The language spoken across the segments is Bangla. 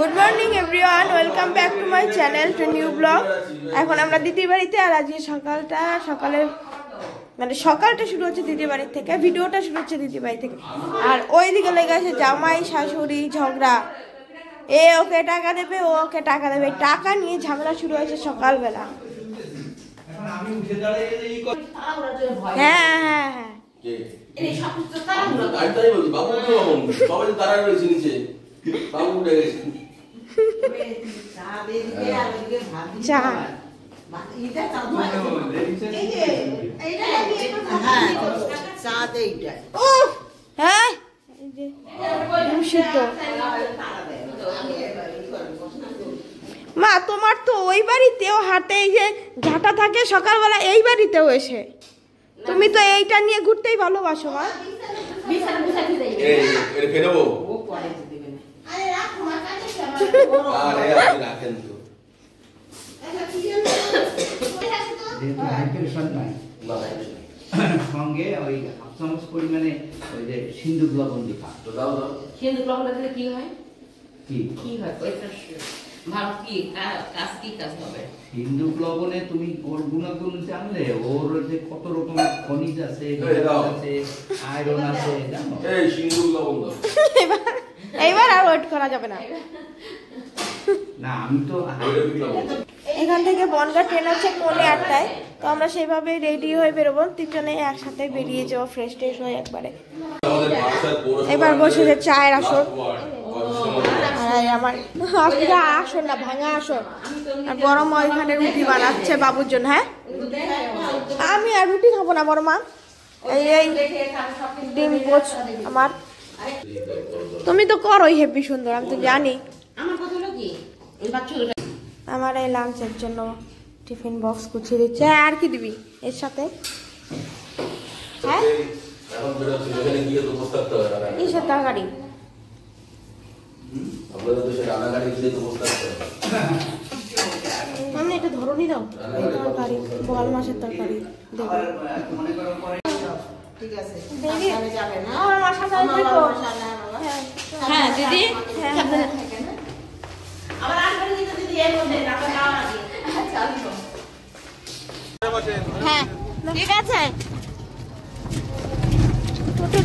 Good morning everyone, welcome back to my channel to new blog. এখন আমরা দিদির বাড়িতে, আর আজকে সকালটা শুরু হচ্ছে দিদির বাড়ি থেকে, ভিডিওটা শুরু হচ্ছে দিদির বাড়ি থেকে। আর ওইদিকে লেগে আছে জামাই শাশুড়ি ঝগড়া, এ ওকে টাকা দেবে, ও ওকে টাকা দেবে, টাকা নিয়ে ঝগড়া শুরু হয়েছে সকালবেলা। হ্যাঁ হ্যাঁ হ্যাঁ মা, তোমার তো ওই বাড়িতেও হাতে এই যে ঝাঁটা থাকে সকালবেলা, এই বাড়িতেও এসে তুমি তো এইটা নিয়ে ঘুরতেই ভালোবাসো মা। সঙ্গে ওই হাফ চামচ পরিমাণে ওই যে সিন্দুক লবণ দিবা। সিন্দুক লবণ দিলে কি হয়? কি হয়? ভালো কি কাজ হবে? সিন্দুক লবণে তুমি ওর গুণাগুণ জানলে, ওর যে কত রকমের খনিজ আছে, আয়রন আছে, জানো? এই সিন্দুক লবণ দাও। এইবার আর ওয়েট করা যাবে না। না, আমি তো এখান থেকে বনগা ট্রেন আছে 8:45, তো আমরা সেইভাবে রেডি হয়ে বেরোবো, তিনজনে একসাথে বেরিয়ে যাবো ফ্রেশ ট্রেশ হয়ে একবারে। এবার বসে যে চায়ের আসর, আর আমার আসর না, ভাঙা আসর। আর বড় মা ওইখানে রুটি বানাচ্ছে বাবুর জন্য। হ্যাঁ, আমি আর রুটি খাবো না বড় মা, এই ডিম পোচ আমার। তুমি তো করোই হেভি সুন্দর, আমি তো জানি। আমার এই লাঞ্চের জন্য টিফিন বক্স গুছিয়ে দিচ্ছে। আর কি দিবি এর সাথে? হ্যাঁ, কিসের তরকারি? আমি এটা ধরনি দাও, এই তরকারি বোয়াল মাছের তরকারি দেবো। হ্যাঁ দিদি, হ্যাঁ ঠিক আছে।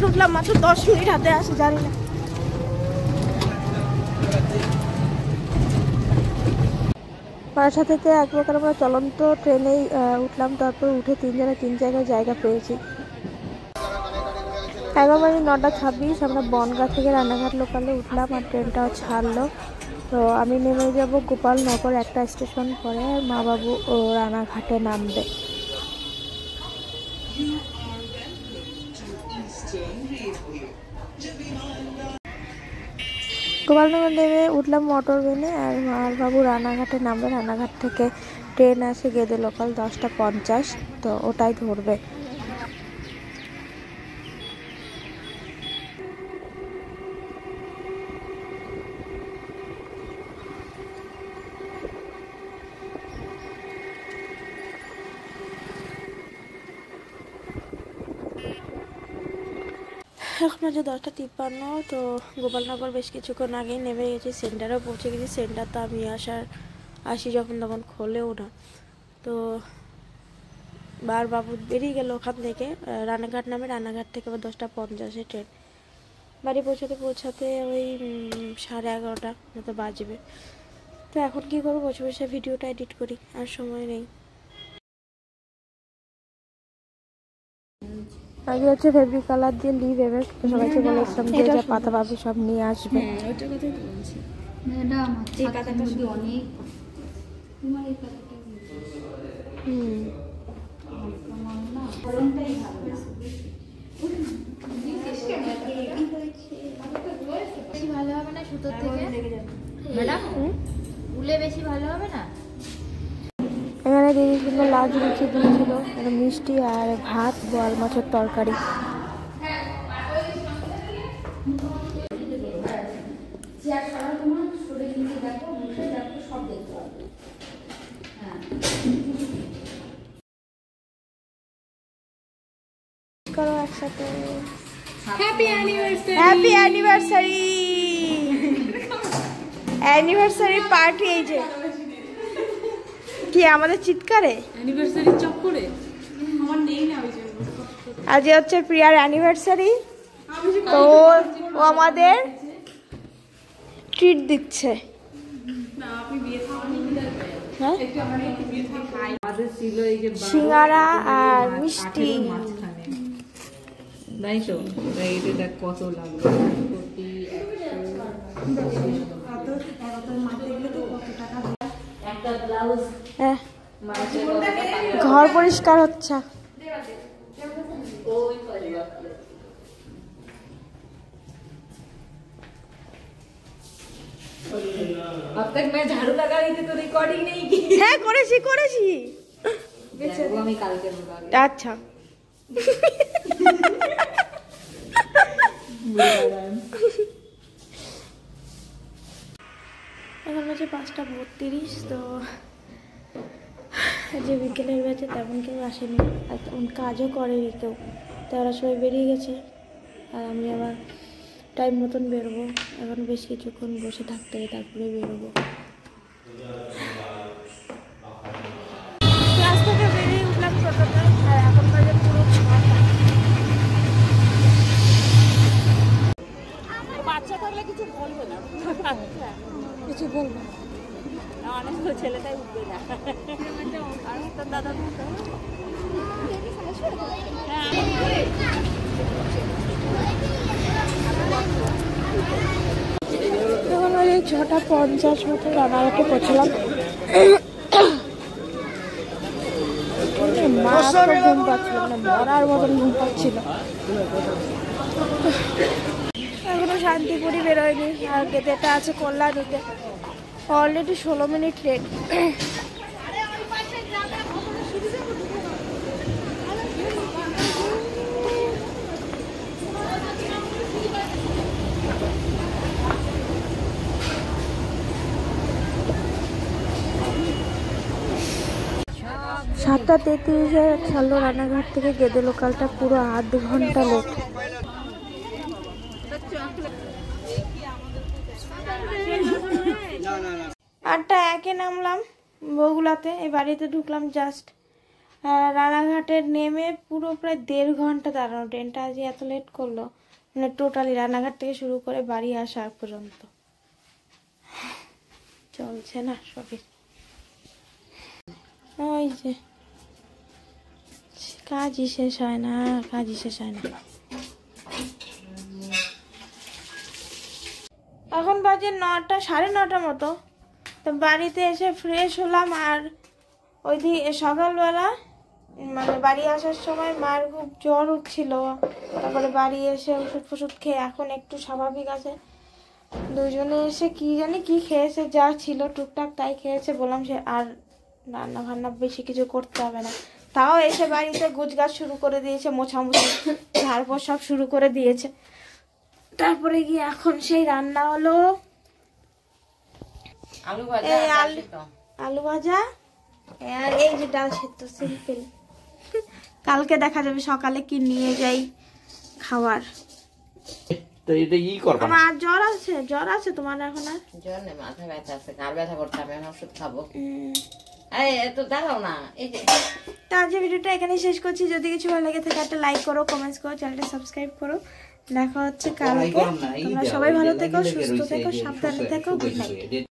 উঠলাম মাত্র 10 মিনিট হাতে আসে, জানি না। বাসা থেকে এক প্রকার আমরা চলন্ত ট্রেনেই উঠলাম, তারপর উঠে তিনজনে তিন জায়গায় জায়গা পেয়েছি। 9:26 আমরা বনগাঁ থেকে রানাঘাট লোকালে উঠলাম, আর ট্রেনটাও ছাড়লো। তো আমি নেমে যাব গোপালনগর একটা স্টেশন পরে, আর মা বাবু ও রানাঘাটে নামবে। গোপালনগর নেমে উঠলাম মোটর ভ্যানে, আর মার বাবু রানাঘাটে নামবে। রানাঘাট থেকে ট্রেন আসে গেদে লোকাল 10:50, তো ওটাই ধরবে। এখন আছে 10:53, তো গোপালনগর বেশ কিছুক্ষণ আগেই নেমে গেছি, সেন্টারেও পৌঁছে গেছি। সেন্টার তো আমি আসি যখন তখন খোলেও না, তো বাবু বেরিয়ে গেল ওখান থেকে। রানাঘাট নামে, রানাঘাট থেকে আবার 10:50 ট্রেন। বাড়ি পৌঁছাতে ওই 11:30 মতো বাজবে। তো এখন কি করবো, বসে বসে ভিডিওটা এডিট করি, আর সময় নেই। আগে হচ্ছে ফেব্রিক কালার দিয়ে লিভ এবার সবাইকে বলেছিলাম যে যা পাতা পাবে সব নিয়ে আসবে। ওইটার কথাই তো বলছি, এটা আমার এই পাতাটা শুধু অনেক তোমার এই পাতাটা না ফলনটাই ভালো বেশি ভালো হবে না সুতোর থেকে ম্যাডাম, উলে বেশি ভালো হবে না। এখানে দিদি সুন্দর লাউজ লুচি দিয়েছিল, মিষ্টি আর ভাত, বোয়াল মাছের তরকারি। করো একসাথে happy anniversary. Happy anniversary. Anniversary party এই যে কি আমাদের চিৎকারে অ্যানিভার্সারি চক্করে আমার নেই না ওই জন্য। আজ হচ্ছে প্রিয়ার অ্যানিভার্সারি, তো ও আমাদের ট্রিট দিচ্ছে। হ্যাঁ সিঙ্গারা আর মিষ্টি। তাই তো এইটা দেখ কত লাগবে। একটা ব্লাউজ হ্যাঁ ঘর পরিষ্কার হচ্ছে। अब तक मैं झाड़ू लगा रही थी तो रिकॉर्डिंग नहीं की। হ্যাঁ করেছি वो আমি কালকে বলবো। আচ্ছা এখন হচ্ছে 5:32। তো যে বিকেলের বেঁচে তেমন কেউ আসেনি, আর তেমন কাজও করেনি কেউ, তো ওরা সবাই বেরিয়ে গেছে। আর আমি আবার টাইম মতন বেরোবো, এখন বেশ কিছুক্ষণ বসে থাকতে হবে তারপরে বেরোবো। ক্লাস থেকে বেরিয়ে উঠলাম টোটোতে, আর এখন বাজে পুরো 6টা। বাচ্চা থাকলে কিছু বলবে না, কিছু বলবে না, অনেক ছেলেটাই উঠবে না। আমি তো দাদা তখন ওই 6:50 মতো রানাঘাটে পৌঁছলাম। মাছ তো ঘুম পাচ্ছিল না, মরার মতন ঘুম পাচ্ছিল। এখনো শান্তিপুরি বেরোয়নি, আর যেটা আছে কল্যাণীতে অলরেডি 16 মিনিট লেট। 7:33-এ ছাড়লো রানাঘাট থেকে, গেদে লোকালটা পুরো 8 ঘন্টা লেট। 8:01-এ নামলাম বগুলাতে, এই বাড়িতে ঢুকলাম জাস্ট। রানাঘাটের নেমে পুরো প্রায় 1.5 ঘন্টা দাঁড়ানো, ট্রেনটা আজ এত লেট করলো, মানে টোটালি রানাঘাট থেকে শুরু করে বাড়ি আসা পর্যন্ত চলছে না সবই। ওই যে কাজই শেষ হয় না, কাজই শেষ হয় না। এখন বাজে 9টা, 9:30 মতো। তো বাড়িতে এসে ফ্রেশ হলাম, আর ওই দিন সকালবেলা মানে বাড়ি আসার সময় মার খুব জ্বর উঠছিল, তারপরে বাড়ি এসে ওষুধ ফষুধ খেয়ে এখন একটু স্বাভাবিক আছে। দুজনে এসে কি জানি কি খেয়েছে, যা ছিল টুকটাক তাই খেয়েছে। বললাম সে আর রান্না বান্না বেশি কিছু করতে হবে না, তাও এসে বাড়িতে গুছগাছ শুরু করে দিয়েছে, মোছামুছি ঝাড়পোছ সব শুরু করে দিয়েছে। তারপরে গিয়ে এখন সেই রান্না হলো আলু ভাজা আর এই যে ডাল সেদ্ধ, সিম্পল। কালকে দেখা যাবে সকালে কি নিয়ে যাই খাবার। তো এটা ই করবা না। আমার জ্বর আছে তোমার এখন? আর জ্বর নেই, মাথা ব্যথা আছে, ঘাড় ব্যথা করতে হবে, আমি ওষুধ খাবো। এই তো দাঁড়াও না, এই যে। তো আজ ভিডিওটা এখানেই শেষ করছি। যদি কিছু ভালো লাগে থাকে একটা লাইক করো, কমেন্টস করো, চ্যানেলটা সাবস্ক্রাইব করো। দেখা হচ্ছে কালকে। তোমরা সবাই ভালো থেকো, সুস্থ থেকো, সাবধানে থেকো। Good night.